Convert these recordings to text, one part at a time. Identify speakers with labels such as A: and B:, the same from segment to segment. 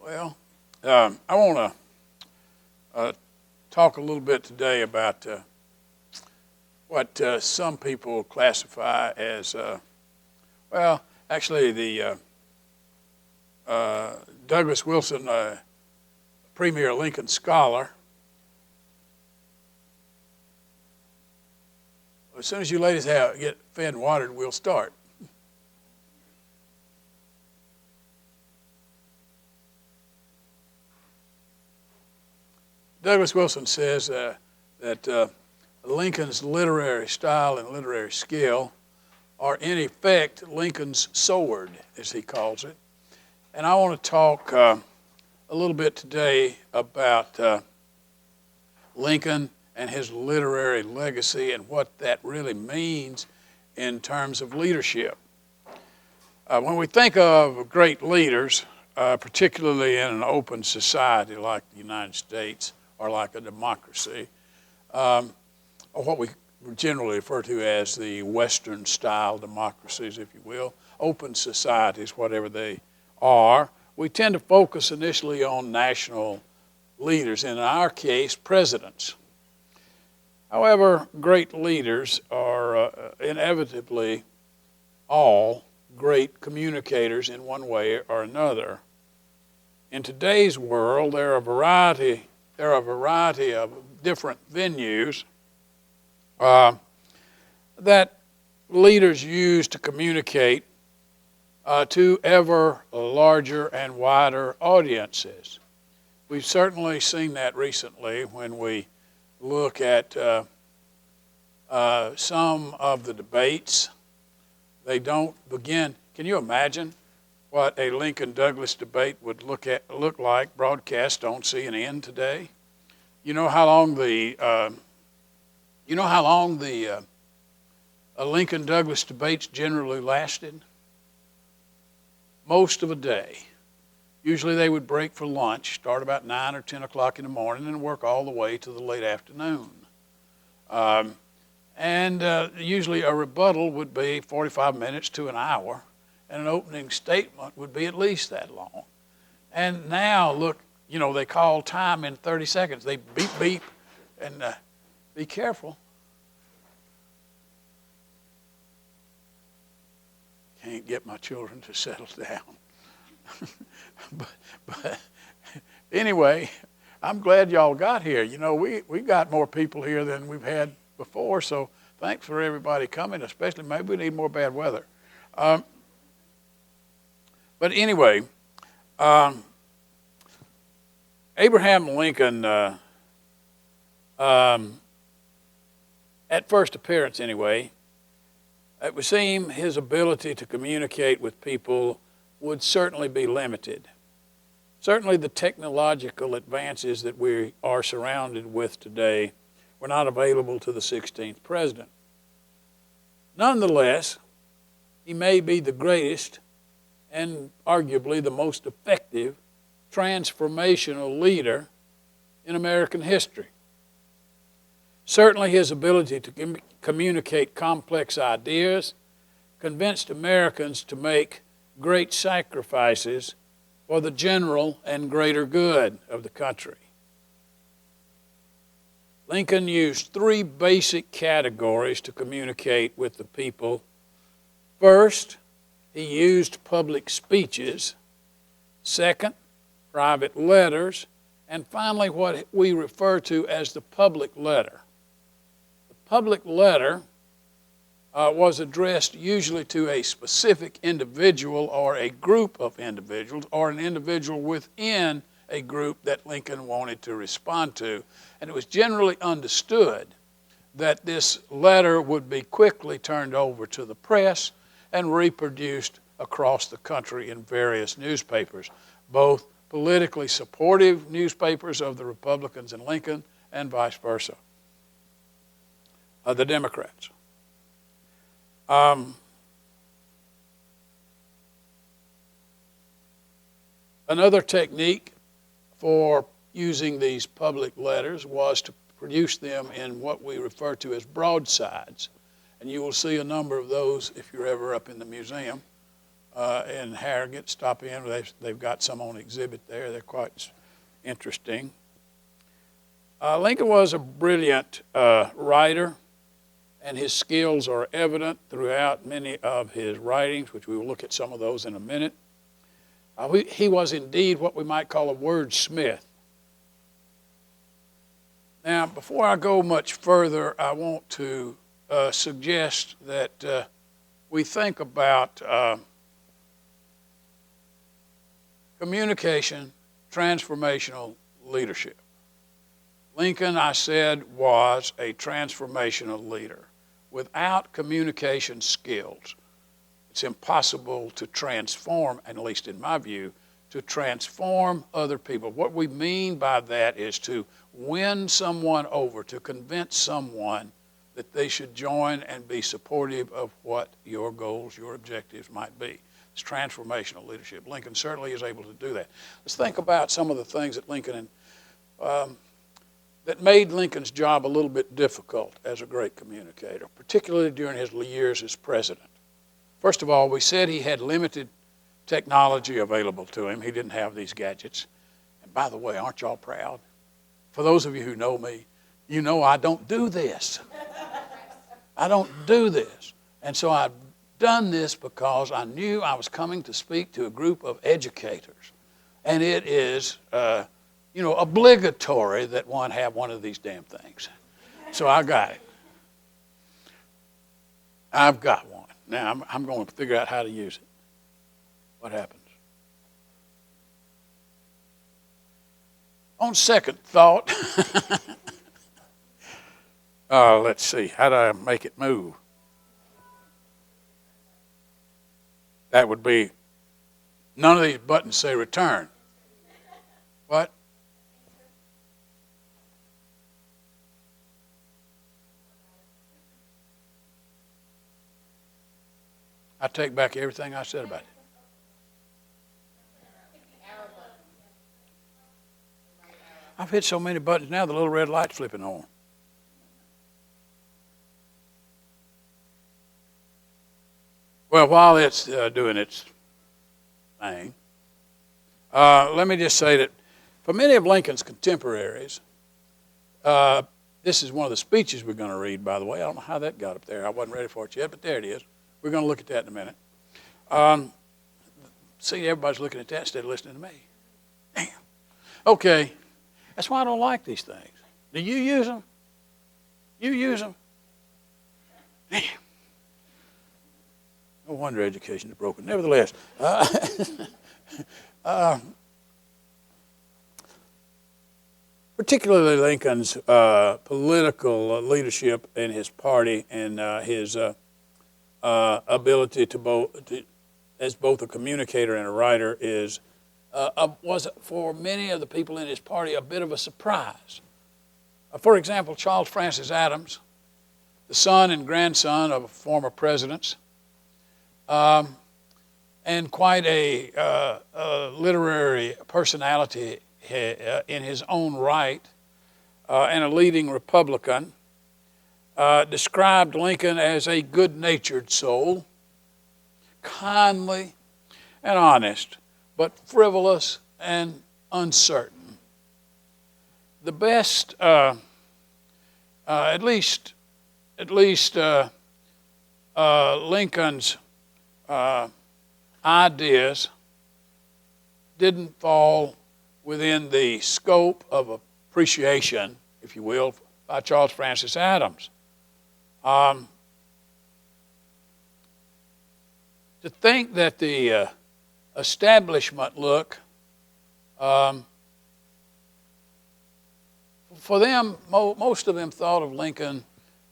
A: Well, I want to talk a little bit today about what some people classify as, well, actually the Douglas Wilson, Premier Lincoln Scholar. As soon as you ladies get fed and watered, we'll start. Douglas Wilson says that Lincoln's literary style and literary skill are in effect Lincoln's sword, as he calls it. And I want to talk a little bit today about Lincoln and his literary legacy and what that really means in terms of leadership. When we think of great leaders, particularly in an open society like the United States or like a democracy, or what we generally refer to as the Western style democracies, if you will, open societies, whatever they are, we tend to focus initially on national leaders, and in our case, presidents. However, great leaders are inevitably all great communicators in one way or another. In today's world, there are a variety of different venues that leaders use to communicate to ever larger and wider audiences. We've certainly seen that recently when we look at some of the debates. They don't begin. Can you imagine what a Lincoln-Douglas debate would look like broadcast on CNN today? You know how long the Lincoln-Douglas debates generally lasted? Most of a day. Usually they would break for lunch, start about 9 or 10 o'clock in the morning, and work all the way to the late afternoon. Usually a rebuttal would be 45 minutes to an hour, and an opening statement would be at least that long. And now, look, they call time in 30 seconds. They beep, beep, and be careful. Can't get my children to settle down. but anyway, I'm glad y'all got here. We got more people here than we've had before, so thanks for everybody coming, especially maybe we need more bad weather. But anyway, Abraham Lincoln, at first appearance anyway, it would seem his ability to communicate with people would certainly be limited. Certainly the technological advances that we are surrounded with today were not available to the 16th president. Nonetheless, he may be the greatest and arguably the most effective transformational leader in American history. Certainly his ability to communicate complex ideas convinced Americans to make great sacrifices for the general and greater good of the country. Lincoln used three basic categories to communicate with the people. First, he used public speeches. Second, private letters. And finally, what we refer to as the public letter. The public letter was addressed usually to a specific individual or a group of individuals or an individual within a group that Lincoln wanted to respond to. And it was generally understood that this letter would be quickly turned over to the press and reproduced across the country in various newspapers, both politically supportive newspapers of the Republicans and Lincoln and vice versa, the Democrats. Another technique for using these public letters was to produce them in what we refer to as broadsides. And you will see a number of those if you're ever up in the museum. in Harrogate. Stop in. They've got some on exhibit there. They're quite interesting. Lincoln was a brilliant writer, and his skills are evident throughout many of his writings, which we will look at some of those in a minute. He was indeed what we might call a wordsmith. Now, before I go much further, I want to suggest that we think about communication, transformational leadership. Lincoln, I said, was a transformational leader. Without communication skills, it's impossible to transform, at least in my view, to transform other people. What we mean by that is to win someone over, to convince someone that they should join and be supportive of what your goals, your objectives might be. It's transformational leadership. Lincoln certainly is able to do that. Let's think about some of the things that that made Lincoln's job a little bit difficult as a great communicator, particularly during his years as president. First of all, we said he had limited technology available to him. He didn't have these gadgets. And by the way, aren't y'all proud? For those of you who know me, you know I don't do this. I don't do this. And so I've done this because I knew I was coming to speak to a group of educators. And it is, obligatory that one have one of these damn things. So I got it. I've got one. Now I'm going to figure out how to use it. What happens? On second thought, let's see, how do I make it move? That would be, none of these buttons say return. What? I take back everything I said about it. I've hit so many buttons now, the little red light's flipping on. Well, while it's doing its thing, let me just say that for many of Lincoln's contemporaries, this is one of the speeches we're going to read, by the way. I don't know how that got up there. I wasn't ready for it yet, but there it is. We're going to look at that in a minute. See, everybody's looking at that instead of listening to me. Damn. Okay. That's why I don't like these things. Do you use them? You use them? Damn. No wonder education is broken. Nevertheless, particularly Lincoln's political leadership in his party and his ability as both a communicator and a writer was for many of the people in his party a bit of a surprise. For example, Charles Francis Adams, the son and grandson of former presidents, and quite a literary personality in his own right, and a leading Republican, described Lincoln as a good-natured soul, kindly and honest, but frivolous and uncertain. The best, at least Lincoln's ideas didn't fall within the scope of appreciation, if you will, by Charles Francis Adams. To think that the establishment look, for them, most of them thought of Lincoln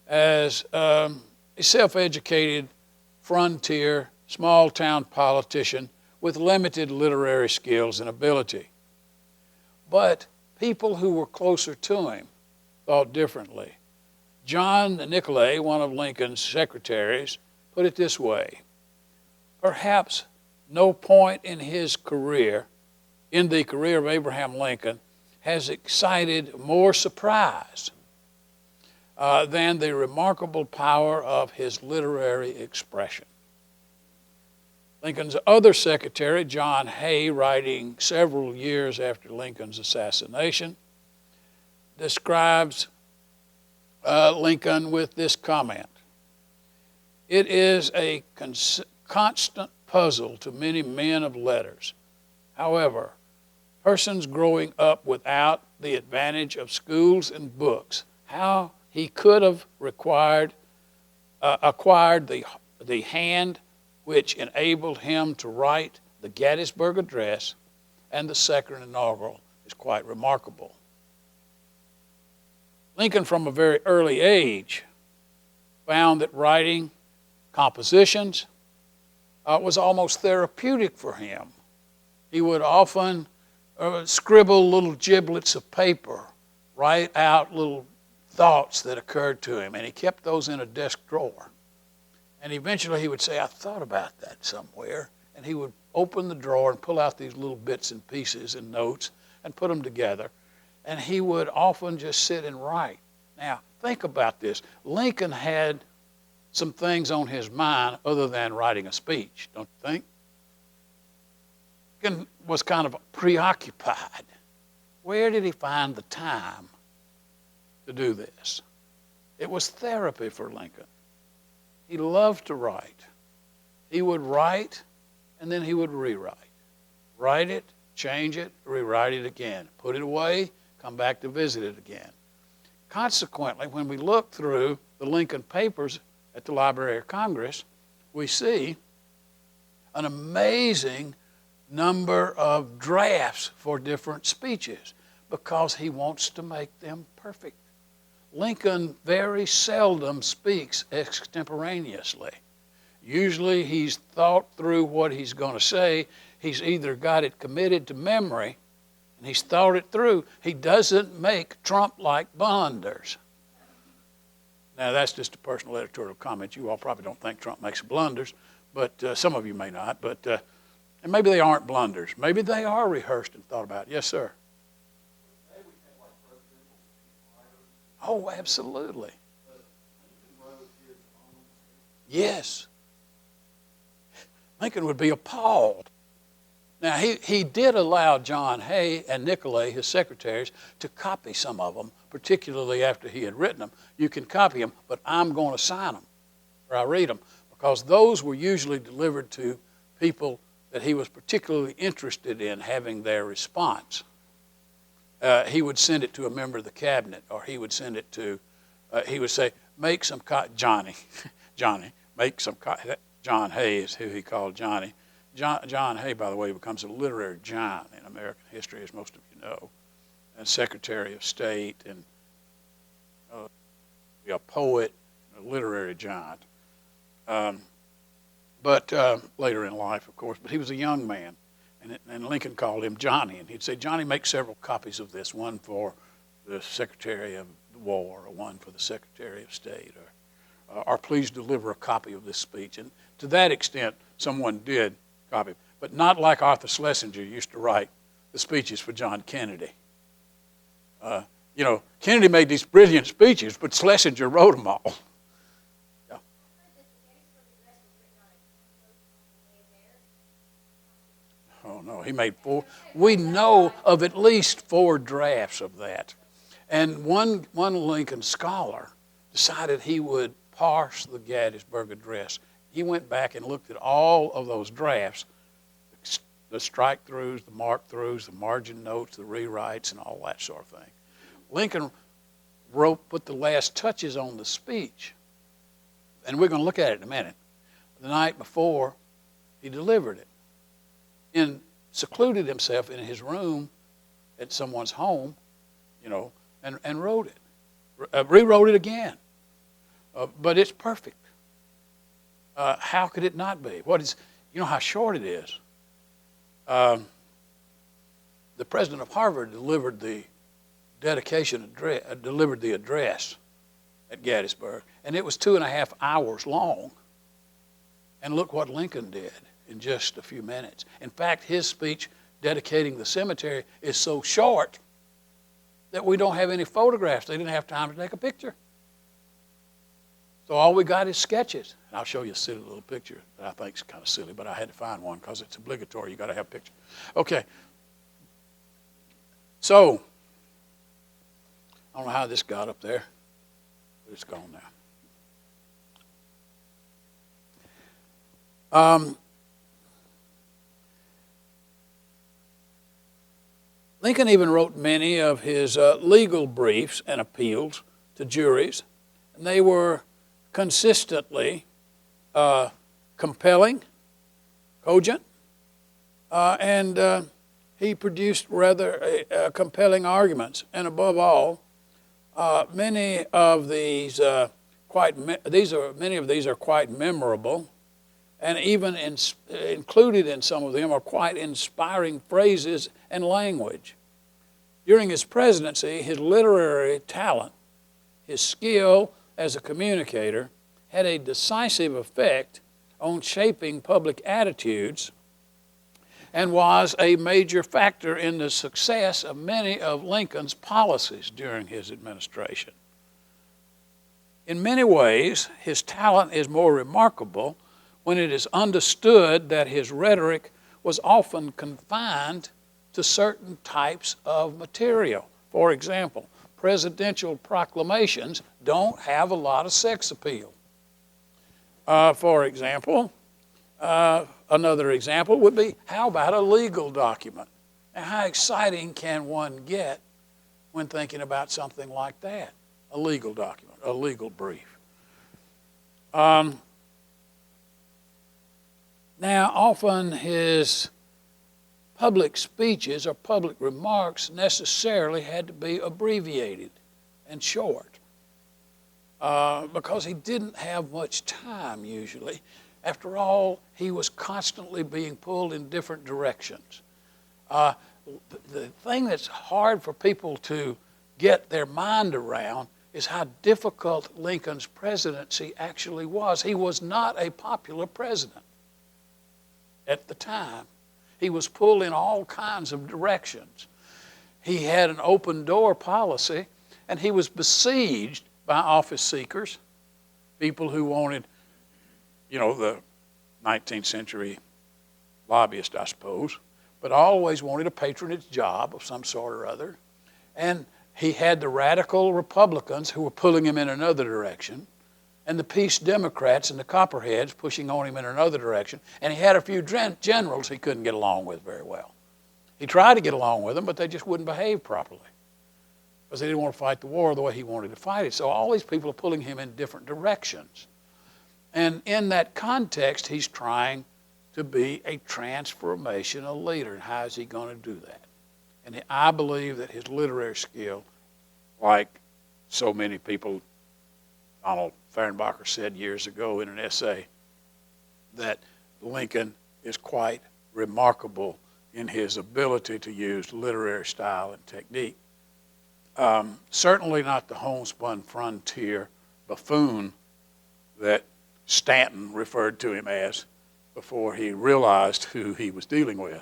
A: as a self-educated, frontier, small-town politician with limited literary skills and ability. But people who were closer to him thought differently. John Nicolay, one of Lincoln's secretaries, put it this way: perhaps no point in his career, in the career of Abraham Lincoln, has excited more surprise than the remarkable power of his literary expression. Lincoln's other secretary, John Hay, writing several years after Lincoln's assassination, describes Lincoln with this comment: "It is a constant puzzle to many men of letters, however, persons growing up without the advantage of schools and books, how he could have acquired the hand which enabled him to write the Gettysburg Address and the Second Inaugural is quite remarkable." Lincoln, from a very early age, found that writing compositions was almost therapeutic for him. He would often scribble little giblets of paper, write out little thoughts that occurred to him, and he kept those in a desk drawer. And eventually he would say, "I thought about that somewhere," and he would open the drawer and pull out these little bits and pieces and notes and put them together. And he would often just sit and write. Now, think about this. Lincoln had some things on his mind other than writing a speech, don't you think? Lincoln was kind of preoccupied. Where did he find the time to do this? It was therapy for Lincoln. He loved to write. He would write, and then he would rewrite. Write it, change it, rewrite it again. Put it away, come back to visit it again. Consequently, when we look through the Lincoln papers at the Library of Congress, we see an amazing number of drafts for different speeches because he wants to make them perfect. Lincoln very seldom speaks extemporaneously. Usually he's thought through what he's going to say. He's either got it committed to memory and he's thought it through. He doesn't make Trump-like blunders. Now, that's just a personal editorial comment. You all probably don't think Trump makes blunders, but some of you may not. But and maybe they aren't blunders. Maybe they are rehearsed and thought about. Yes, sir. Oh, absolutely. Yes. Lincoln would be appalled. Now, he did allow John Hay and Nicolay, his secretaries, to copy some of them, particularly after he had written them. You can copy them, but I'm going to sign them, or I read them, because those were usually delivered to people that he was particularly interested in having their response. He would send it to a member of the cabinet, or he would send it to, he would say, make some, Johnny, make some, John Hay is who he called Johnny. John Hay, by the way, becomes a literary giant in American history, as most of you know, and Secretary of State, and a poet, a literary giant. But later in life, of course, but he was a young man. And Lincoln called him Johnny, and he'd say, "Johnny, make several copies of this, one for the Secretary of War, or one for the Secretary of State, or please deliver a copy of this speech." And to that extent, someone did copy, but not like Arthur Schlesinger used to write the speeches for John Kennedy. Kennedy made these brilliant speeches, but Schlesinger wrote them all. Oh, no, he made 4. We know of at least 4 drafts of that. And one Lincoln scholar decided he would parse the Gettysburg Address. He went back and looked at all of those drafts, the strike-throughs, the mark-throughs, the margin notes, the rewrites, and all that sort of thing. Lincoln put the last touches on the speech, and we're going to look at it in a minute. The night before, he delivered it. And secluded himself in his room at someone's home, and wrote it. Rewrote it again. But it's perfect. How could it not be? You know how short it is? The president of Harvard delivered the delivered the address at Gettysburg, and it was 2.5 hours long. And look what Lincoln did in just a few minutes. In fact, his speech dedicating the cemetery is so short that we don't have any photographs. They didn't have time to take a picture. So all we got is sketches. And I'll show you a silly little picture that I think is kind of silly, but I had to find one because it's obligatory. You got to have a picture. Okay. So, I don't know how this got up there, but it's gone now. Lincoln even wrote many of his legal briefs and appeals to juries, and they were consistently compelling, cogent, and he produced rather compelling arguments. And above all, many of these are quite memorable, and even included in some of them are quite inspiring phrases and language. During his presidency, his literary talent, his skill as a communicator, had a decisive effect on shaping public attitudes and was a major factor in the success of many of Lincoln's policies during his administration. In many ways, his talent is more remarkable when it is understood that his rhetoric was often confined to certain types of material. For example, presidential proclamations don't have a lot of sex appeal. For example, another example would be, how about a legal document? And how exciting can one get when thinking about something like that? A legal document, a legal brief. Now, often his public speeches or public remarks necessarily had to be abbreviated and short because he didn't have much time usually. After all, he was constantly being pulled in different directions. The thing that's hard for people to get their mind around is how difficult Lincoln's presidency actually was. He was not a popular president at the time. He was pulled in all kinds of directions. He had an open door policy, and he was besieged by office seekers, people who wanted, the 19th century lobbyist, I suppose, but always wanted a patronage job of some sort or other. And he had the radical Republicans who were pulling him in another direction, and the peace Democrats and the Copperheads pushing on him in another direction. And he had a few generals he couldn't get along with very well. He tried to get along with them, but they just wouldn't behave properly because they didn't want to fight the war the way he wanted to fight it. So all these people are pulling him in different directions. And in that context, he's trying to be a transformational leader. And how is he going to do that? And I believe that his literary skill, like so many people, Donald Fehrenbacher said years ago in an essay that Lincoln is quite remarkable in his ability to use literary style and technique. Certainly not the homespun frontier buffoon that Stanton referred to him as before he realized who he was dealing with.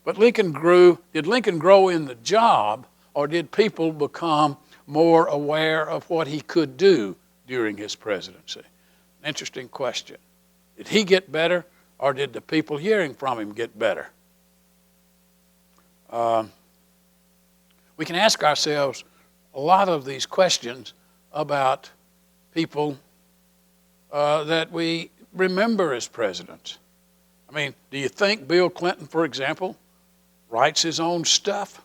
A: But did Lincoln grow in the job, or did people become more aware of what he could do during his presidency? An interesting question. Did he get better, or did the people hearing from him get better? We can ask ourselves a lot of these questions about people that we remember as presidents. I mean, do you think Bill Clinton, for example, writes his own stuff?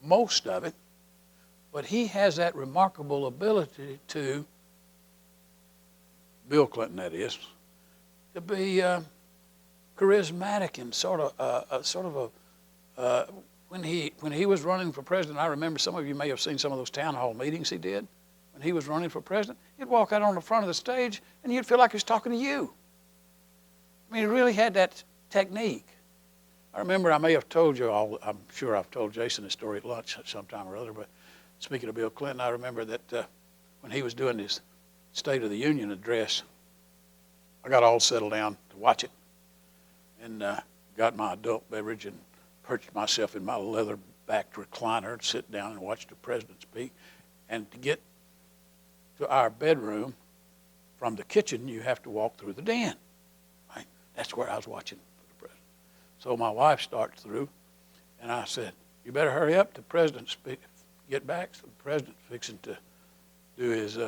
A: Most of it. But he has that remarkable ability to, Bill Clinton that is, to be charismatic and when he was running for president. I remember some of you may have seen some of those town hall meetings he did when he was running for president. He'd walk out on the front of the stage and you'd feel like he was talking to you. I mean, he really had that technique. I remember I may have told you all, I'm sure I've told Jason this story at lunch sometime or other, but speaking of Bill Clinton, I remember that when he was doing his State of the Union address, I got all settled down to watch it and got my adult beverage and perched myself in my leather-backed recliner and sit down and watch the president speak. And to get to our bedroom from the kitchen, you have to walk through the den. Right? That's where I was watching for the president. So my wife starts through, and I said, you better hurry up. The president's get back. So the president's fixing to do his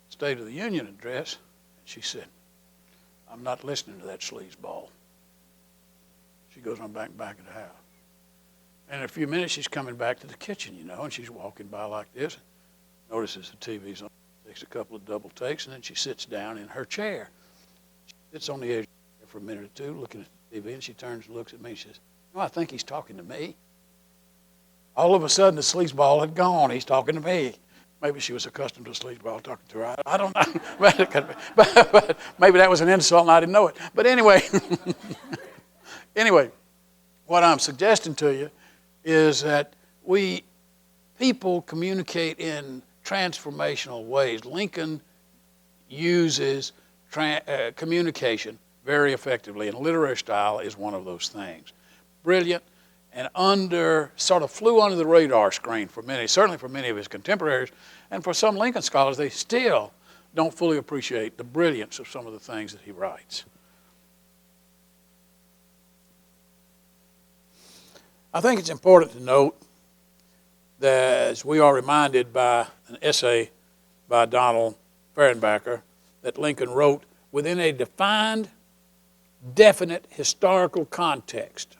A: State of the Union address. And she said, I'm not listening to that sleazeball. She goes on back of the house. And in a few minutes, she's coming back to the kitchen, and she's walking by like this. Notices the TV's on, takes a couple of double takes, and then she sits down in her chair. She sits on the edge for a minute or two, looking at the TV, and she turns and looks at me and says, I think he's talking to me. All of a sudden, the sleazeball had gone. He's talking to me. Maybe she was accustomed to a sleazeball talking to her. I don't know. but maybe that was an insult and I didn't know it. But anyway, what I'm suggesting to you is that people communicate in transformational ways. Lincoln uses communication very effectively, and literary style is one of those things. Brilliant, and sort of flew under the radar screen for many, certainly for many of his contemporaries, and for some Lincoln scholars, they still don't fully appreciate the brilliance of some of the things that he writes. I think it's important to note that, as we are reminded by an essay by Donald Fehrenbacher, that Lincoln wrote within a defined, definite historical context.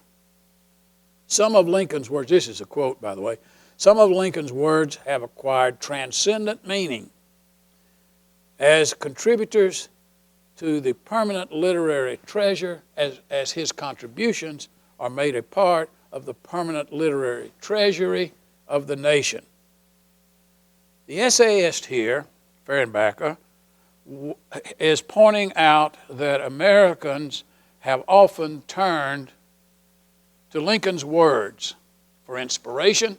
A: Some of Lincoln's words, this is a quote, by the way, some of Lincoln's words have acquired transcendent meaning as contributors to the permanent literary treasure, as his contributions are made a part of the permanent literary treasury of the nation. The essayist here, Fehrenbacher, is pointing out that Americans have often turned to Lincoln's words for inspiration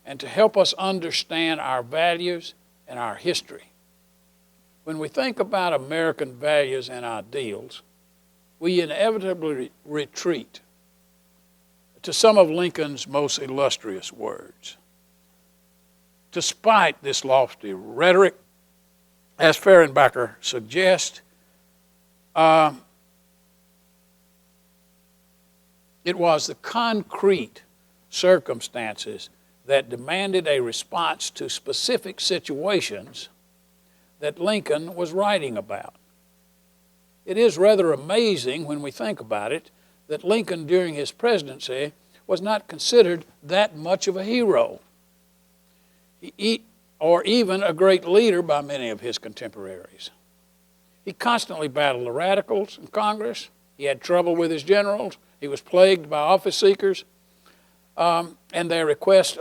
A: and to help us understand our values and our history. When we think about American values and ideals, we inevitably retreat to some of Lincoln's most illustrious words. Despite this lofty rhetoric, as Fehrenbacher suggests, it was the concrete circumstances that demanded a response to specific situations that Lincoln was writing about. It is rather amazing when we think about it that Lincoln during his presidency was not considered that much of a hero, or even a great leader by many of his contemporaries. He constantly battled the radicals in Congress. He had trouble with his generals. He was plagued by office seekers and their requests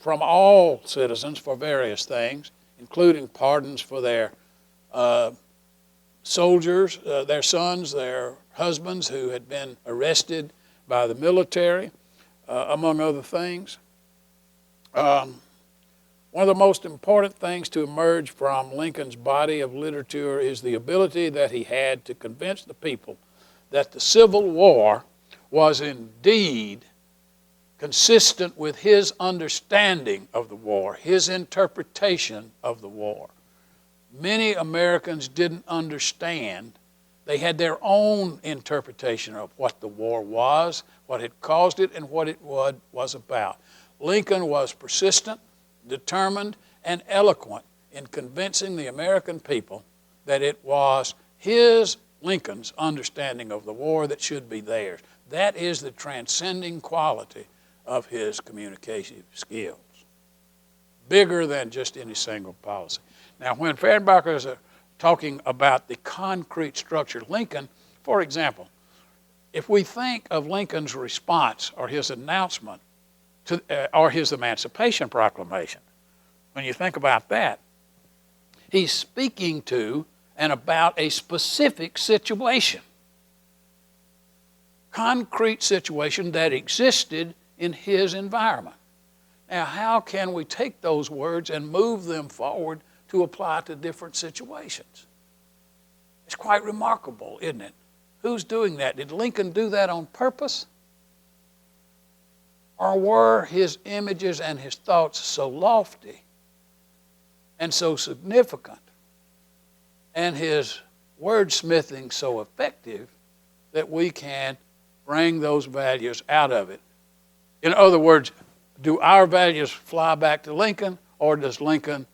A: from all citizens for various things, including pardons for their soldiers, their sons, their husbands who had been arrested by the military, among other things. One of the most important things to emerge from Lincoln's body of literature is the ability that he had to convince the people that the Civil War was indeed consistent with his understanding of the war, his interpretation of the war. Many Americans didn't understand. They had their own interpretation of what the war was, what had caused it, and what it was about. Lincoln was persistent, determined, and eloquent in convincing the American people that it was Lincoln's understanding of the war that should be theirs. That is the transcending quality of his communication skills, bigger than just any single policy. Now, when Fehrenbacher is talking about the concrete structure, Lincoln, for example, if we think of Lincoln's response or his announcement or his Emancipation Proclamation, when you think about that, he's speaking to and about a specific situation, concrete situation that existed in his environment. Now, how can we take those words and move them forward to apply to different situations? It's quite remarkable, isn't it? Who's doing that? Did Lincoln do that on purpose? Or were his images and his thoughts so lofty and so significant, and his wordsmithing so effective that we can bring those values out of it. In other words, do our values fly back to Lincoln, or does Lincoln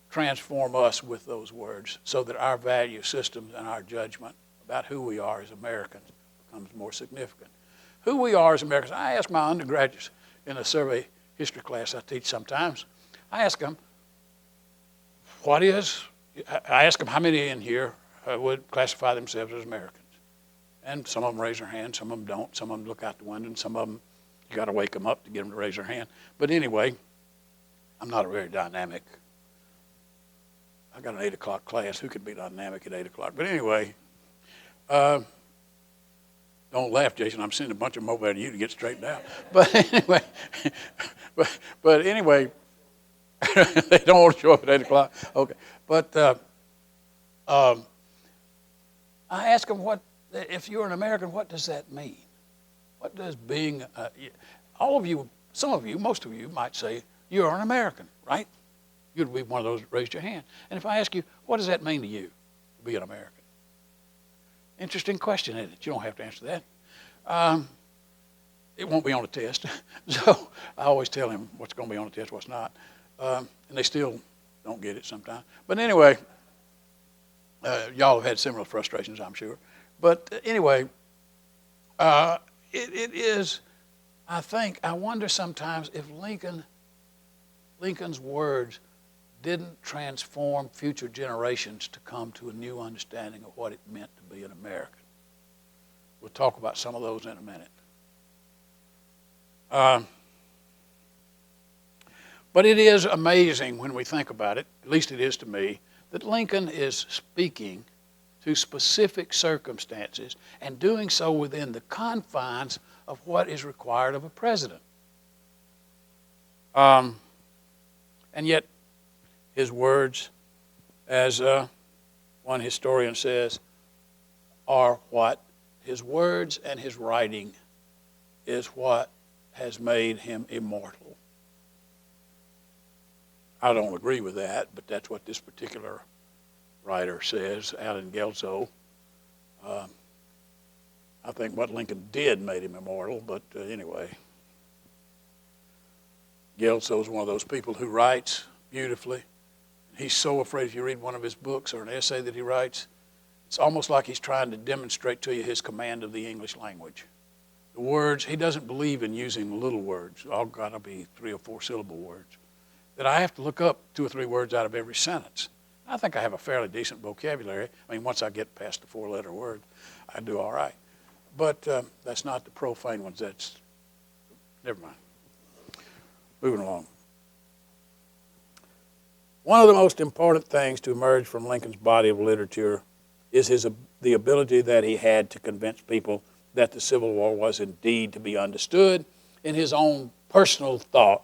A: transform us with those words so that our value systems and our judgment about who we are as Americans becomes more significant? Who we are as Americans, I ask my undergraduates in a survey history class I teach sometimes, I ask them, I ask them how many in here would classify themselves as Americans? And some of them raise their hand, some of them don't, some of them look out the window, and some of them, you got to wake them up to get them to raise their hand. But anyway, I'm not a very dynamic. I got an 8 o'clock class. Who could be dynamic at 8 o'clock? But anyway, don't laugh, Jason. I'm sending a bunch of them over to you to get straightened out. But anyway, but anyway, they don't want to show up at 8 o'clock. Okay. But I ask them, if you're an American, what does that mean? What does being, all of you, some of you, most of you might say, you're an American, right? You'd be one of those that raised your hand. And if I ask you, what does that mean to you, to be an American? Interesting question, isn't it? You don't have to answer that. It won't be on the test. So I always tell them what's going to be on the test, what's not. And they still don't get it sometimes. But anyway, y'all have had similar frustrations, I'm sure. But anyway, it is, I wonder sometimes if Lincoln's words didn't transform future generations to come to a new understanding of what it meant to be an American. We'll talk about some of those in a minute. But it is amazing when we think about it, at least it is to me, that Lincoln is speaking to specific circumstances and doing so within the confines of what is required of a president. And yet, his words, as one historian says, are what? His words and his writing is what has made him immortal. I don't agree with that, but that's what this particular writer says, Allen Guelzo. I think what Lincoln did made him immortal, but anyway. Guelzo is one of those people who writes beautifully. He's so afraid if you read one of his books or an essay that he writes, it's almost like he's trying to demonstrate to you his command of the English language. The words, he doesn't believe in using little words. All got to be 3 or 4 syllable words. That I have to look up 2 or 3 words out of every sentence. I think I have a fairly decent vocabulary. I mean, once I get past the 4-letter word, I do all right. But that's not the profane ones. That's, never mind. Moving along. One of the most important things to emerge from Lincoln's body of literature is the ability that he had to convince people that the Civil War was indeed to be understood in his own personal thought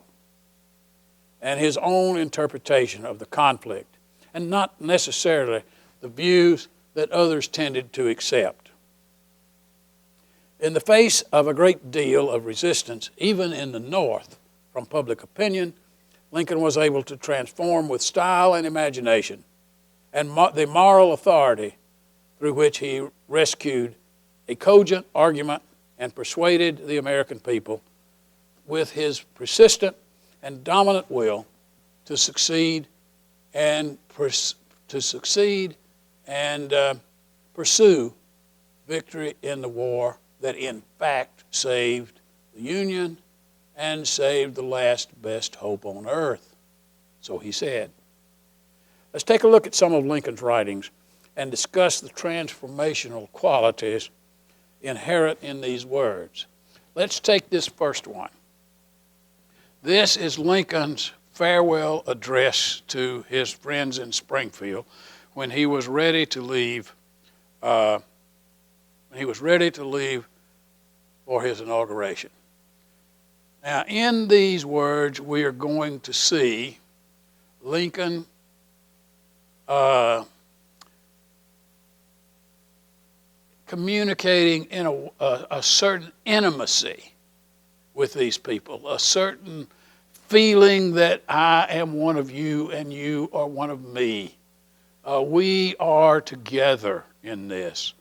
A: and his own interpretation of the conflict, and not necessarily the views that others tended to accept. In the face of a great deal of resistance, even in the North, from public opinion, Lincoln was able to transform with style and imagination and the moral authority through which he rescued a cogent argument and persuaded the American people with his persistent and dominant will to succeed and pursue victory in the war that in fact saved the Union and saved the last best hope on earth. So he said. Let's take a look at some of Lincoln's writings and discuss the transformational qualities inherent in these words. Let's take this first one. This is Lincoln's farewell address to his friends in Springfield when he was ready to leave. For his inauguration. Now, in these words, we are going to see Lincoln communicating in a certain intimacy with these people, a certain feeling that I am one of you and you are one of me. We are together in this.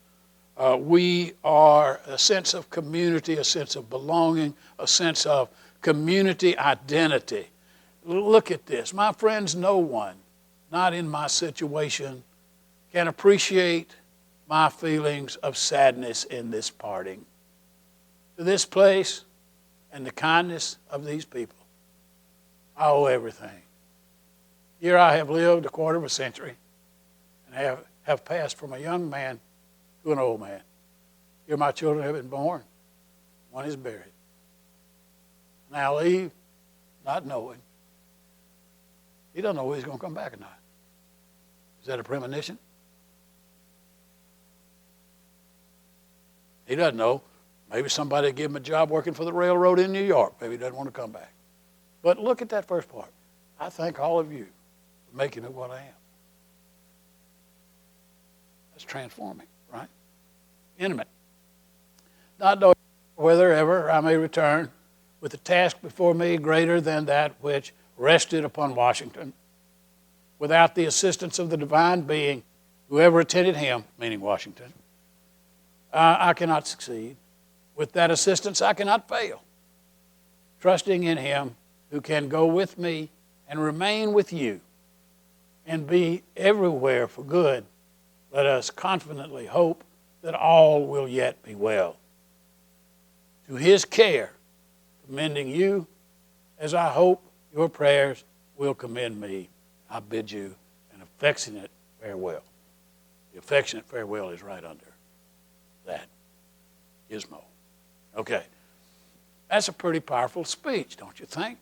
A: We are a sense of community, a sense of belonging, a sense of community identity. Look at this. My friends, no one, not in my situation, can appreciate my feelings of sadness in this parting. To this place and the kindness of these people, I owe everything. Here I have lived a quarter of a century and have passed from a young man to an old man. Here my children have been born. One is buried. Now leave, not knowing. He doesn't know whether he's going to come back or not. Is that a premonition? He doesn't know. Maybe somebody will give him a job working for the railroad in New York. Maybe he doesn't want to come back. But look at that first part. I thank all of you for making me what I am. That's transforming, right? Intimate. Not knowing whether ever I may return with a task before me greater than that which rested upon Washington. Without the assistance of the divine being, whoever attended him, meaning Washington, I cannot succeed. With that assistance, I cannot fail. Trusting in him who can go with me and remain with you and be everywhere for good, let us confidently hope that all will yet be well. To his care, commending you, as I hope your prayers will commend me, I bid you an affectionate farewell. The affectionate farewell is right under that gizmo. Okay. That's a pretty powerful speech, don't you think?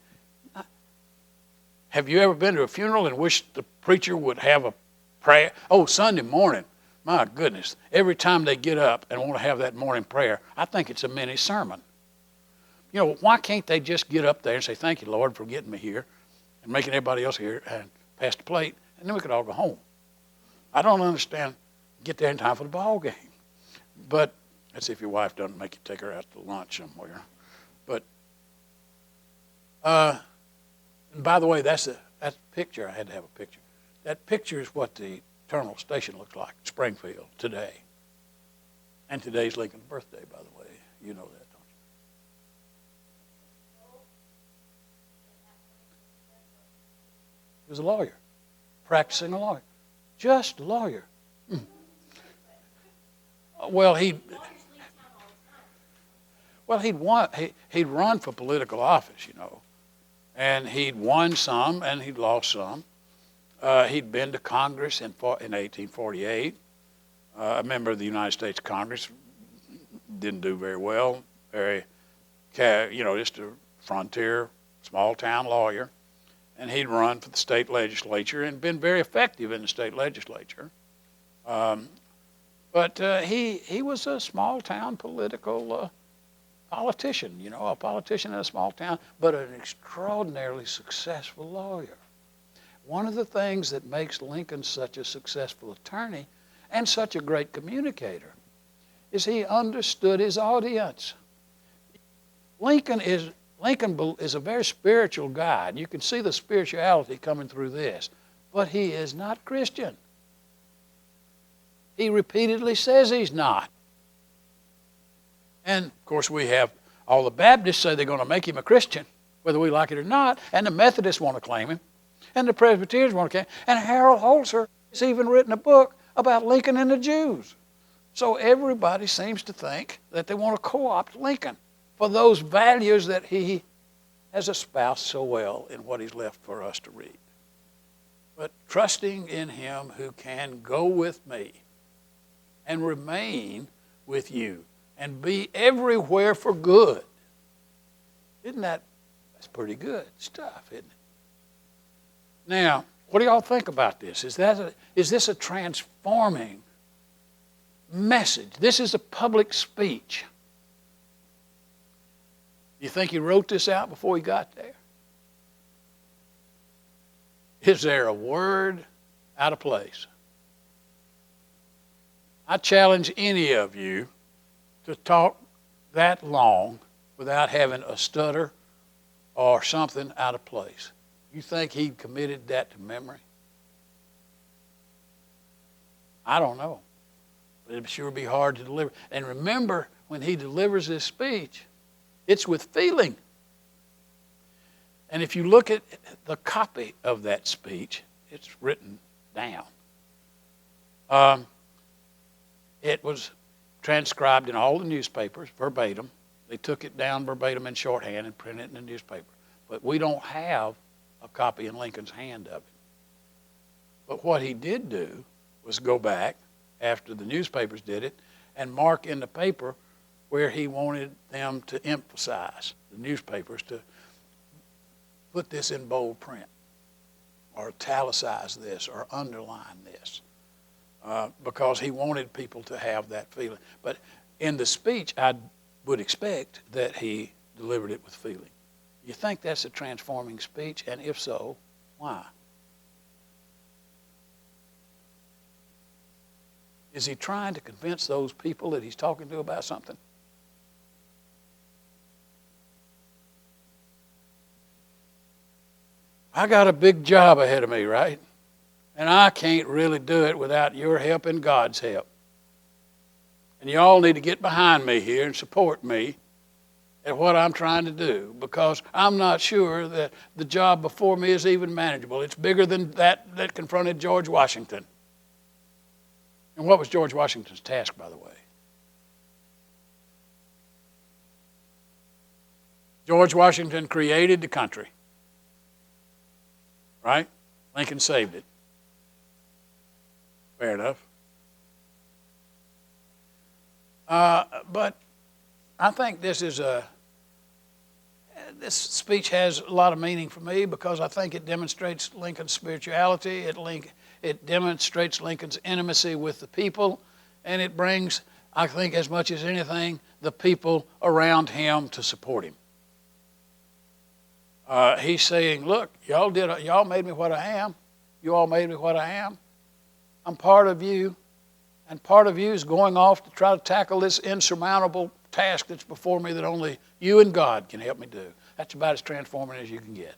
A: Have you ever been to a funeral and wished the preacher would have a prayer? Oh, Sunday morning. My goodness. Every time they get up and want to have that morning prayer, I think it's a mini sermon. You know, why can't they just get up there and say, thank you, Lord, for getting me here and making everybody else here and pass the plate, and then we could all go home. I don't understand. Get there in time for the ball game. But that's if your wife doesn't make you take her out to lunch somewhere. But, and by the way, that's picture. I had to have a picture. That picture is what the Eternal Station looks like, Springfield, today. And today's Lincoln's birthday, by the way. You know that, don't you? He was a lawyer, practicing a lawyer. Just a lawyer. Well, he'd run for political office, you know. And he'd won some and he'd lost some. He'd been to Congress in 1848. A member of the United States Congress. Didn't do very well. Just a frontier, small town lawyer. And he'd run for the state legislature and been very effective in the state legislature. But he was a small town political politician, you know, a politician in a small town, but an extraordinarily successful lawyer. One of the things that makes Lincoln such a successful attorney and such a great communicator is he understood his audience. Lincoln is a very spiritual guy, and you can see the spirituality coming through this, but he is not Christian. He repeatedly says he's not. And, of course, we have all the Baptists say they're going to make him a Christian, whether we like it or not, and the Methodists want to claim him, and the Presbyterians want to claim him, and Harold Holzer has even written a book about Lincoln and the Jews. So everybody seems to think that they want to co-opt Lincoln for those values that he has espoused so well in what he's left for us to read. But trusting in him who can go with me and remain with you and be everywhere for good. That's pretty good stuff, isn't it? Now, what do y'all think about this? Is this a transforming message? This is a public speech. You think he wrote this out before he got there? Is there a word out of place? I challenge any of you to talk that long without having a stutter or something out of place. You think he committed that to memory? I don't know. But it'd sure be hard to deliver. And remember, when he delivers this speech, it's with feeling. And if you look at the copy of that speech, it's written down. It was transcribed in all the newspapers verbatim. They took it down verbatim in shorthand and printed it in the newspaper. But we don't have a copy in Lincoln's hand of it. But what he did do was go back after the newspapers did it and mark in the paper where he wanted them to emphasize, the newspapers, to put this in bold print or italicize this or underline this because he wanted people to have that feeling. But in the speech, I would expect that he delivered it with feeling. You think that's a transforming speech? And if so, why? Is he trying to convince those people that he's talking to about something? I got a big job ahead of me, right? And I can't really do it without your help and God's help. And you all need to get behind me here and support me at what I'm trying to do, because I'm not sure that the job before me is even manageable. It's bigger than that confronted George Washington. And what was George Washington's task, by the way? George Washington created the country, right? Lincoln saved it. Fair enough. But I think this speech has a lot of meaning for me because I think it demonstrates Lincoln's spirituality. It demonstrates Lincoln's intimacy with the people, and it brings, I think, as much as anything, the people around him to support him. He's saying, look, y'all made me what I am. You all made me what I am. I'm part of you, and part of you is going off to try to tackle this insurmountable task that's before me that only you and God can help me do. That's about as transforming as you can get.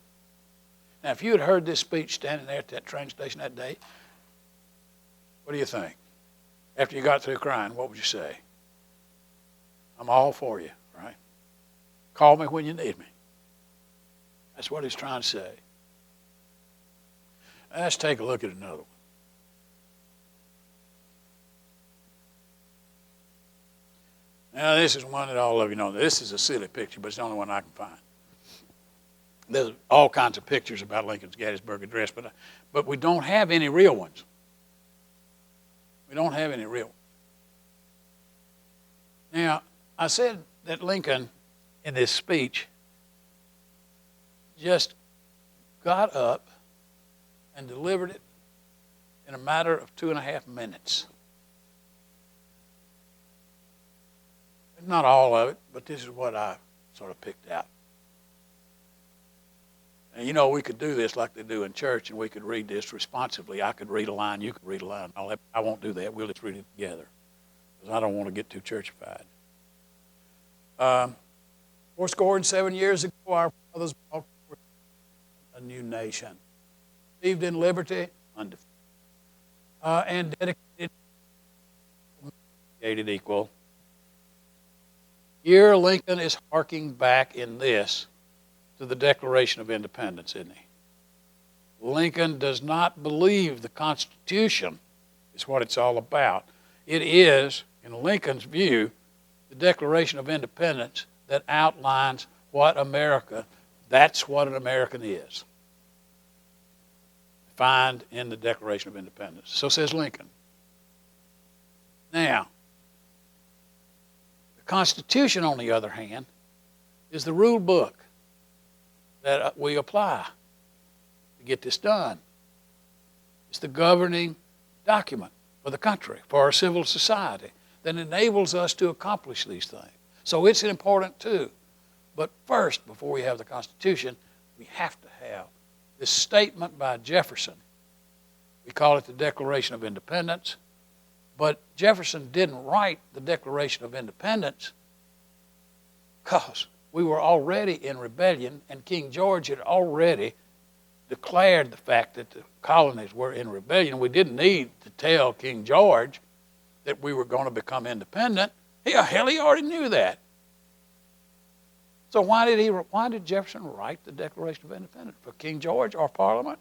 A: Now, if you had heard this speech standing there at that train station that day, what do you think? After you got through crying, what would you say? I'm all for you, right? Call me when you need me. That's what he's trying to say. Let's take a look at another one. Now, this is one that all of you know. This is a silly picture, but it's the only one I can find. There's all kinds of pictures about Lincoln's Gettysburg Address, but we don't have any real ones. We don't have any real ones. Now, I said that Lincoln, in this speech, just got up and delivered it in a matter of 2.5 minutes. Not all of it, but this is what I sort of picked out. And you know, we could do this like they do in church, and we could read this responsively. I could read a line, you could read a line. I won't do that. We'll just read it together, because I don't want to get too churchified. 7 years ago, our fathers brought forth a new nation, conceived in liberty, undefeated, and dedicated equal. Here, Lincoln is harking back in this to the Declaration of Independence, isn't he? Lincoln does not believe the Constitution is what it's all about. It is, in Lincoln's view, the Declaration of Independence that outlines what that's what an American is. Defined in the Declaration of Independence. So says Lincoln. Now, the Constitution, on the other hand, is the rule book that we apply to get this done. It's the governing document for the country, for our civil society, that enables us to accomplish these things. So it's important too. But first, before we have the Constitution, we have to have this statement by Jefferson. We call it the Declaration of Independence. But Jefferson didn't write the Declaration of Independence because we were already in rebellion, and King George had already declared the fact that the colonies were in rebellion. We didn't need to tell King George that we were going to become independent. He already knew that. So why did Jefferson write the Declaration of Independence? For King George or Parliament?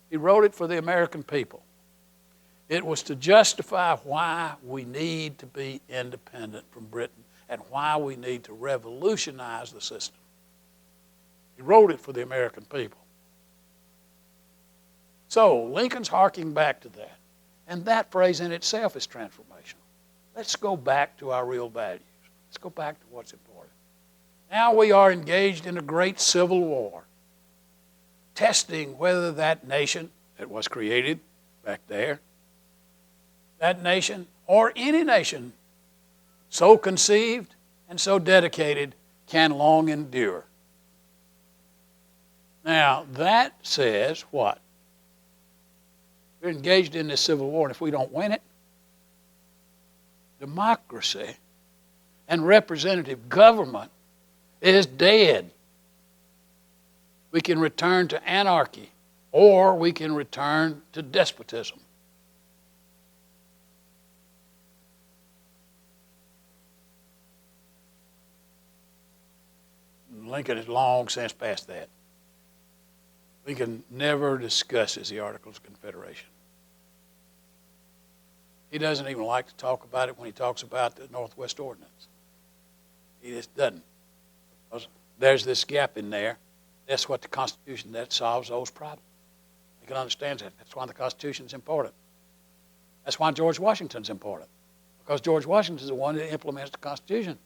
A: He wrote it for the American people. It was to justify why we need to be independent from Britain and why we need to revolutionize the system. He wrote it for the American people. So Lincoln's harking back to that. And that phrase in itself is transformational. Let's go back to our real values. Let's go back to what's important. Now we are engaged in a great civil war, testing whether that nation that was created back there, that nation or any nation so conceived and so dedicated can long endure. Now that says what? We're engaged in this civil war, and if we don't win it, democracy and representative government is dead. We can return to anarchy, or we can return to despotism. Lincoln has long since passed that. Lincoln never discusses the Articles of Confederation. He doesn't even like to talk about it when he talks about the Northwest Ordinance. He just doesn't. Because there's this gap in there. That's what the Constitution, that solves those problems. Lincoln understands that. That's why the Constitution is important. That's why George Washington's important. Because George Washington is the one that implements the Constitution.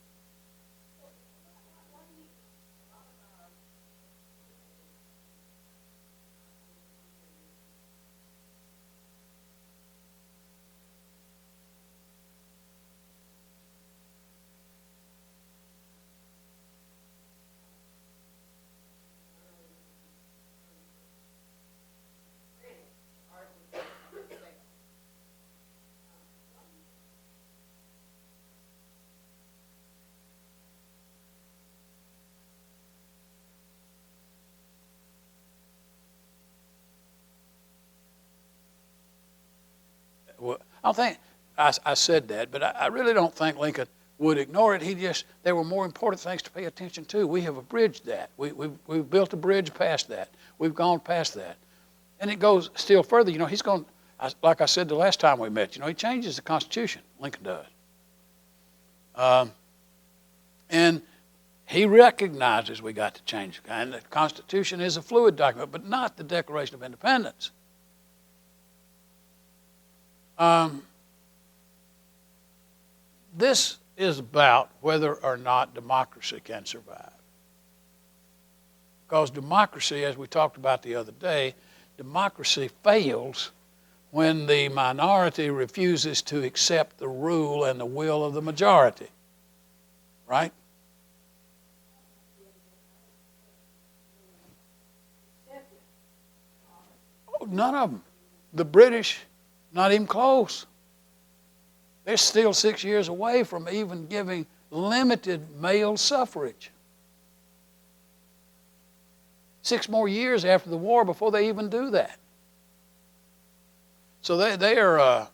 A: Well, I don't think I said that, but I really don't think Lincoln would ignore it. There were more important things to pay attention to. We have abridged that. We've built a bridge past that. We've gone past that. And it goes still further. He's going, like I said the last time we met, he changes the Constitution. Lincoln does. And he recognizes we got to change it. And the Constitution is a fluid document, but not the Declaration of Independence. This is about whether or not democracy can survive. Because democracy, as we talked about the other day, democracy fails when the minority refuses to accept the rule and the will of the majority. Right? Oh, none of them. The British, not even close. They're still 6 years away from even giving limited male suffrage. 6 more years after the war before they even do that. So they are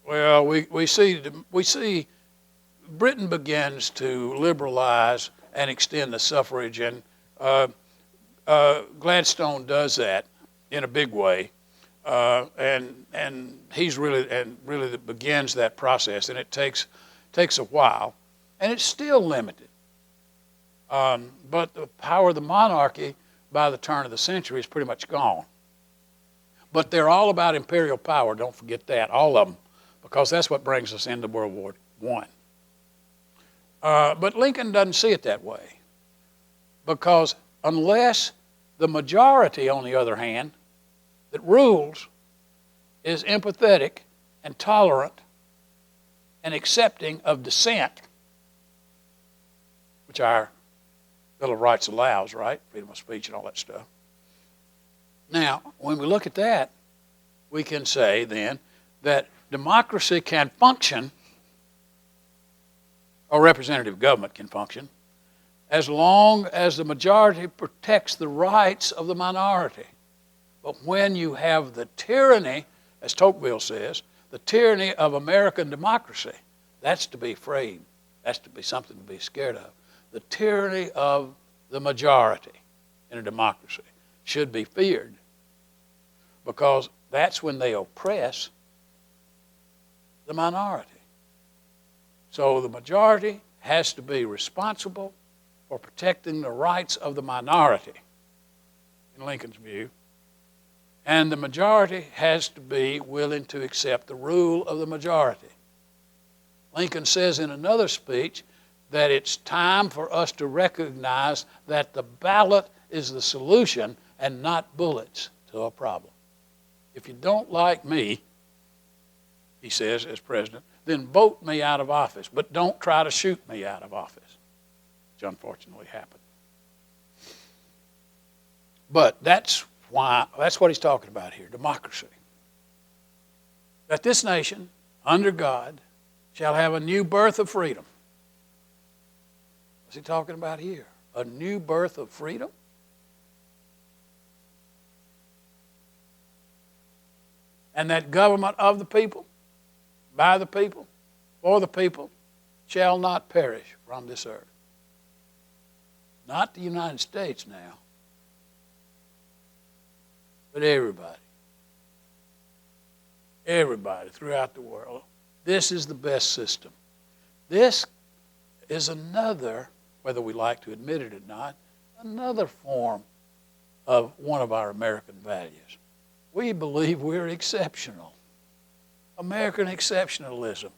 A: well, we see Britain begins to liberalize and extend the suffrage, and Gladstone does that in a big way, and he's really begins that process, and it takes a while, and it's still limited. But the power of the monarchy by the turn of the century is pretty much gone. But they're all about imperial power. Don't forget that, all of them, because that's what brings us into World War I. But Lincoln doesn't see it that way, because unless the majority, on the other hand, that rules is empathetic and tolerant and accepting of dissent, which our Bill of Rights allows, right? Freedom of speech and all that stuff. Now, When we look at that, we can say then that democracy can function, or representative government can function, as long as the majority protects the rights of the minority. But when you have the tyranny, as Tocqueville says, the tyranny of American democracy, that's to be afraid. That's to be something to be scared of. The tyranny of the majority in a democracy should be feared, because that's when they oppress the minority. So the majority has to be responsible for protecting the rights of the minority, in Lincoln's view, and the majority has to be willing to accept the rule of the majority. Lincoln says in another speech that it's time for us to recognize that the ballot is the solution and not bullets to a problem. If you don't like me, he says as president, then vote me out of office, but don't try to shoot me out of office, which unfortunately happened. But that's what he's talking about here, democracy. That this nation, under God, shall have a new birth of freedom. What's he talking about here? A new birth of freedom? And that government of the people, by the people, for the people, shall not perish from this earth. Not the United States now, but everybody. Everybody throughout the world. This is the best system. This is another, whether we like to admit it or not, another form of one of our American values. We believe we're exceptional. American exceptionalism.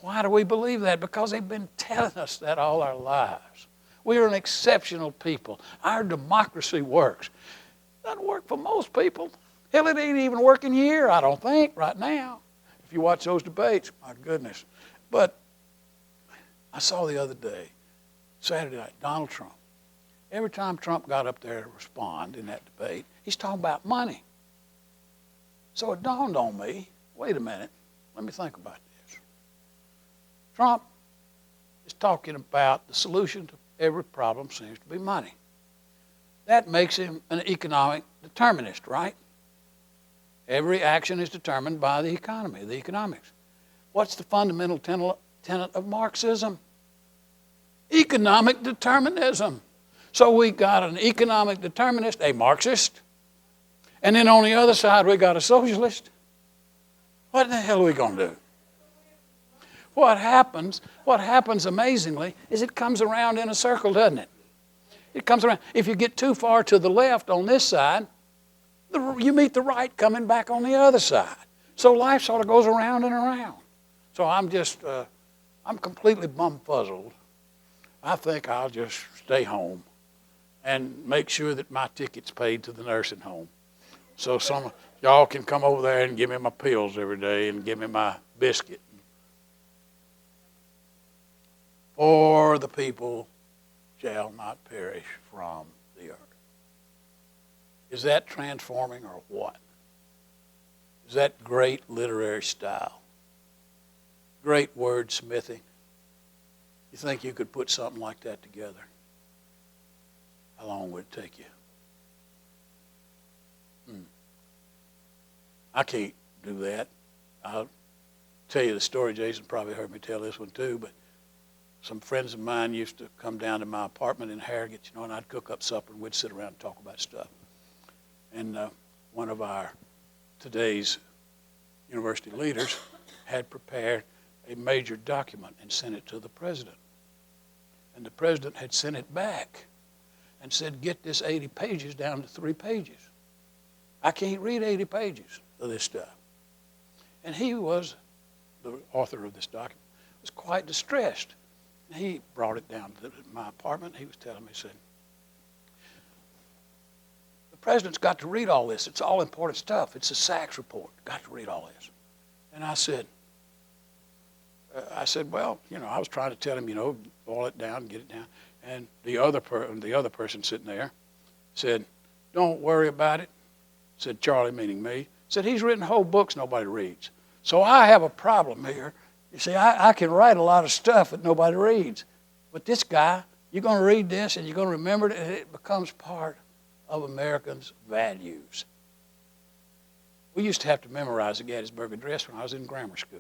A: Why do we believe that? Because they've been telling us that all our lives. We are an exceptional people. Our democracy works. It doesn't work for most people. Hell, it ain't even working here, I don't think, right now. If you watch those debates, my goodness. But I saw the other day, Saturday night, Donald Trump. Every time Trump got up there to respond in that debate, he's talking about money. So it dawned on me, wait a minute, let me think about this. Trump is talking about the solution to every problem seems to be money. That makes him an economic determinist, right? Every action is determined by the economy, the economics. What's the fundamental tenet of Marxism? Economic determinism. So we got an economic determinist, a Marxist, and then on the other side we got a socialist. What in the hell are we going to do? What happens amazingly is it comes around in a circle, doesn't it? It comes around. If you get too far to the left on this side, you meet the right coming back on the other side. So life sort of goes around and around. So I'm completely bumfuzzled. I think I'll just stay home and make sure that my ticket's paid to the nursing home. So some of y'all can come over there and give me my pills every day and give me my biscuit. For the people shall not perish from the earth. Is that transforming or what? Is that great literary style? Great wordsmithing? You think you could put something like that together? How long would it take you? I can't do that. I'll tell you the story. Jason probably heard me tell this one too, but some friends of mine used to come down to my apartment in Harrogate, and I'd cook up supper and we'd sit around and talk about stuff. And one of our today's university leaders had prepared a major document and sent it to the president. And the president had sent it back and said, get this 80 pages down to 3 pages. I can't read 80 pages of this stuff. And he was, the author of this document, was quite distressed. And he brought it down to my apartment. He was telling me, he said, the president's got to read all this. It's all important stuff. It's a Sachs report. Got to read all this. And I said, well, I was trying to tell him, boil it down, get it down. And the other person sitting there said, don't worry about it. said Charlie, meaning me, said he's written whole books nobody reads. So I have a problem here. You see, I can write a lot of stuff that nobody reads. But this guy, you're going to read this and you're going to remember it, and it becomes part of Americans' values. We used to have to memorize the Gettysburg Address when I was in grammar school.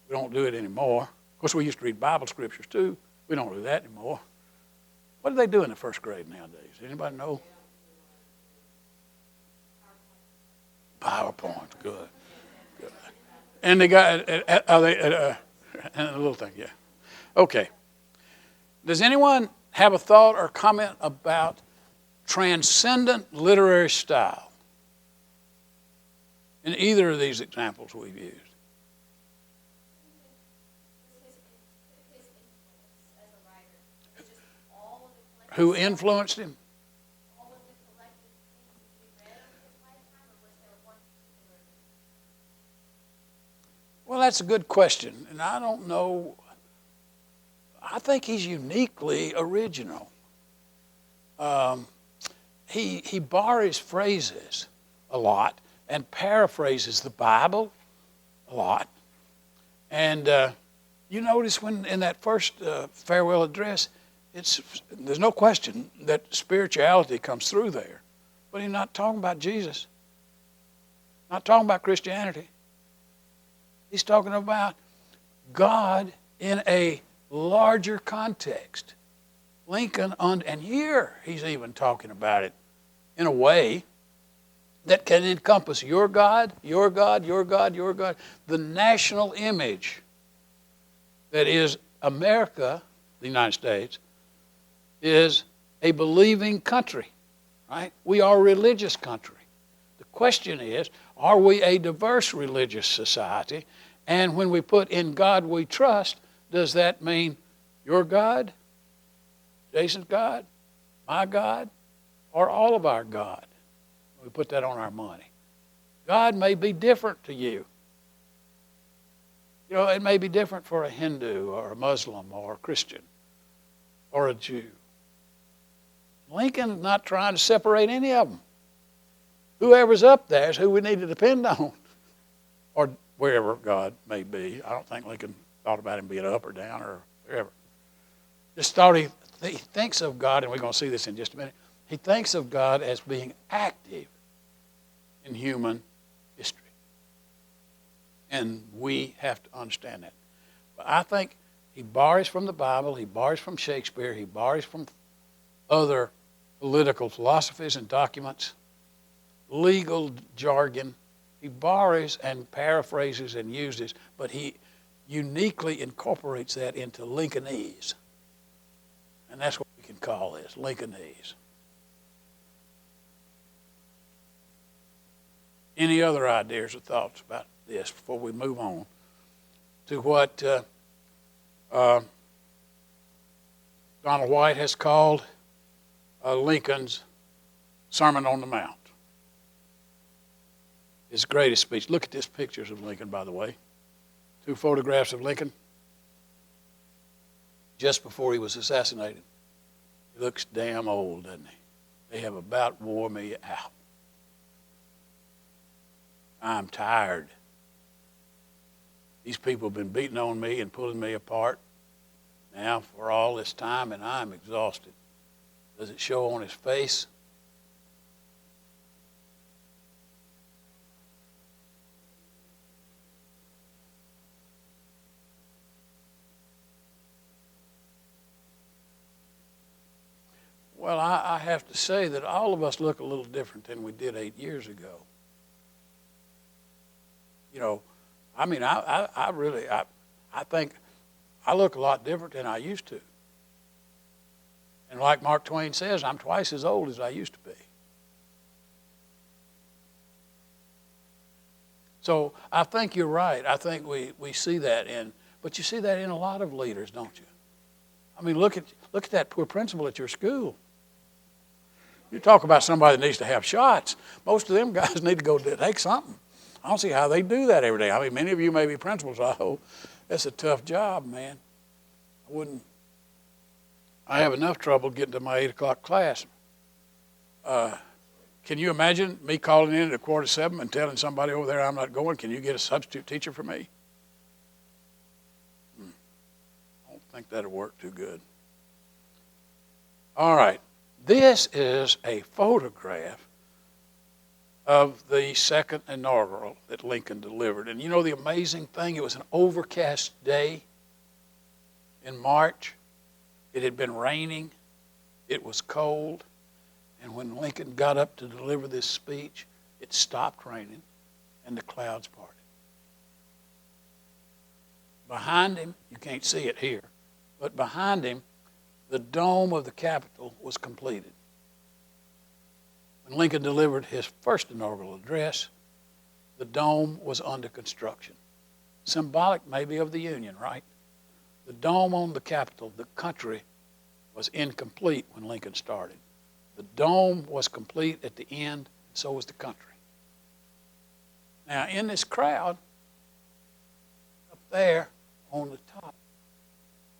A: We don't do it anymore. Of course, we used to read Bible scriptures too. We don't do that anymore. What do they do in the first grade nowadays? Anybody know? PowerPoint, good. And they got a little thing, yeah. Okay. Does anyone have a thought or comment about transcendent literary style in either of these examples we've used? Who influenced him? Well, that's a good question, and I don't know. I think he's uniquely original. He borrows phrases a lot and paraphrases the Bible a lot. And you notice when in that first farewell address, there's no question that spirituality comes through there. But he's not talking about Jesus, not talking about Christianity. He's talking about God in a larger context. Lincoln, and here he's even talking about it in a way that can encompass your God, your God, your God, your God. The national image that is America, the United States, is a believing country, right? We are a religious country. The question is, are we a diverse religious society? And when we put in God we trust, does that mean your God, Jason's God, my God, or all of our God? We put that on our money. God may be different to you. You know, it may be different for a Hindu or a Muslim or a Christian or a Jew. Lincoln's not trying to separate any of them. Whoever's up there is who we need to depend on, or wherever God may be. I don't think Lincoln thought about him being up or down or wherever. Just thought he thinks of God, and we're going to see this in just a minute. He thinks of God as being active in human history. And we have to understand that. But I think he borrows from the Bible, he borrows from Shakespeare, he borrows from other political philosophies and documents, legal jargon. He borrows and paraphrases and uses, but he uniquely incorporates that into Lincolnese. And that's what we can call this, Lincolnese. Any other ideas or thoughts about this before we move on to what Donald White has called Lincoln's Sermon on the Mount? His greatest speech. Look at these pictures of Lincoln, by the way. 2 photographs of Lincoln just before he was assassinated. He looks damn old, doesn't he? They have about wore me out. I'm tired. These people have been beating on me and pulling me apart now for all this time, and I'm exhausted. Does it show on his face? Well, I have to say that all of us look a little different than we did 8 years ago. You know, I mean, I really think I look a lot different than I used to. And like Mark Twain says, I'm twice as old as I used to be. So I think you're right. I think we see that but you see that in a lot of leaders, don't you? I mean, look at that poor principal at your school. You talk about somebody that needs to have shots. Most of them guys need to go take something. I don't see how they do that every day. I mean, many of you may be principals. I hope that's a tough job, man. I have enough trouble getting to my 8 o'clock class. Can you imagine me calling in at 6:45 and telling somebody over there I'm not going? Can you get a substitute teacher for me? I don't think that'll work too good. All right. This is a photograph of the second inaugural that Lincoln delivered. And you know the amazing thing? It was an overcast day in March. It had been raining. It was cold. And when Lincoln got up to deliver this speech, it stopped raining and the clouds parted. Behind him, you can't see it here, but behind him, the dome of the Capitol was completed. When Lincoln delivered his first inaugural address, the dome was under construction. Symbolic maybe of the Union, right? The dome on the Capitol, the country, was incomplete when Lincoln started. The dome was complete at the end, and so was the country. Now, in this crowd, up there on the top,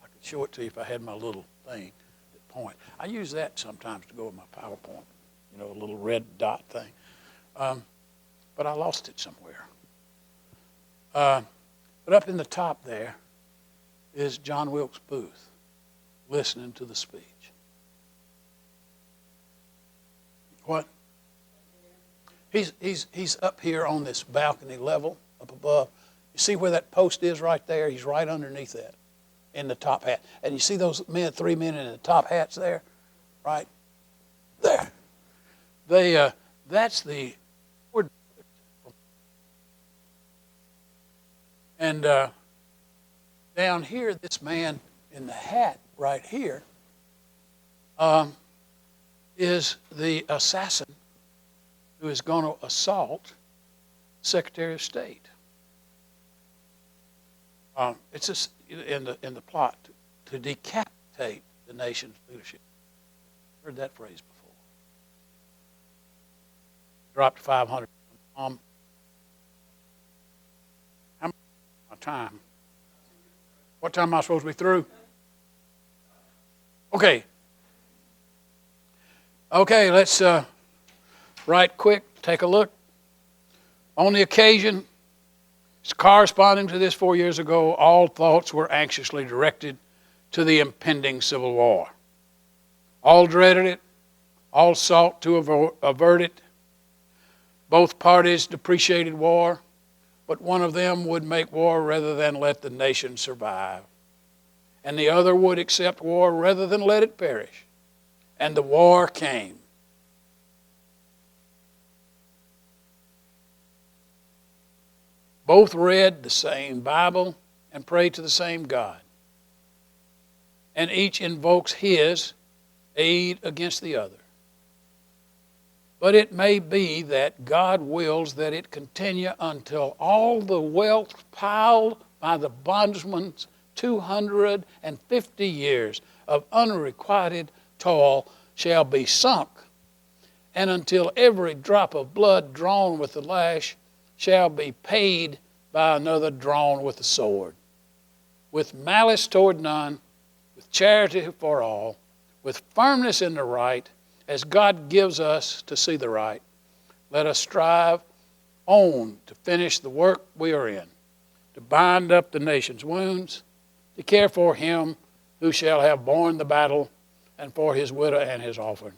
A: I could show it to you if I had my little thing that point. I use that sometimes to go with my PowerPoint, you know, a little red dot thing. But I lost it somewhere. But up in the top there is John Wilkes Booth listening to the speech. What? He's up here on this balcony level up above. You see where that post is right there? He's right underneath that in the top hat. And you see those three men in the top hats there? Right there. That's the word. And down here, this man in the hat right here is the assassin who is going to assault Secretary of State. It's just in the plot to decapitate the nation's leadership. Heard that phrase before. Dropped 500. How much my time? What time am I supposed to be through? Okay, let's right quick take a look. On the occasion corresponding to this 4 years ago, all thoughts were anxiously directed to the impending Civil War. All dreaded it. All sought to avert it. Both parties deprecated war, but one of them would make war rather than let the nation survive. And the other would accept war rather than let it perish. And the war came. Both read the same Bible and prayed to the same God. And each invokes his aid against the other. But it may be that God wills that it continue until all the wealth piled by the bondsman's 250 years of unrequited toil shall be sunk, and until every drop of blood drawn with the lash shall be paid by another drawn with the sword. With malice toward none, with charity for all, with firmness in the right, as God gives us to see the right, let us strive on to finish the work we are in, to bind up the nation's wounds, to care for him who shall have borne the battle, and for his widow and his orphan,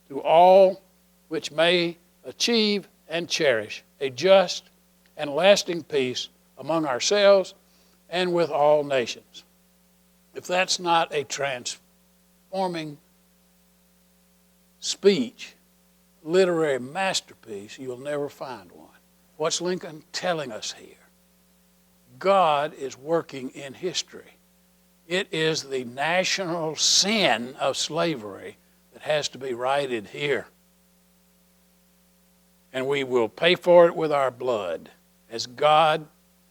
A: to all which may achieve and cherish a just and lasting peace among ourselves and with all nations. If that's not a transforming speech, literary masterpiece, you'll never find one. What's Lincoln telling us here? God is working in history. It is the national sin of slavery that has to be righted here. And we will pay for it with our blood, as God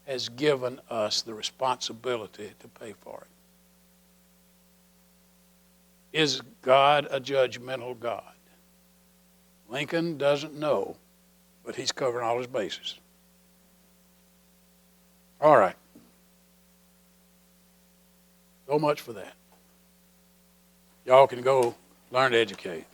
A: has given us the responsibility to pay for it. Is God a judgmental God? Lincoln doesn't know, but he's covering all his bases. All right. So much for that. Y'all can go learn to educate.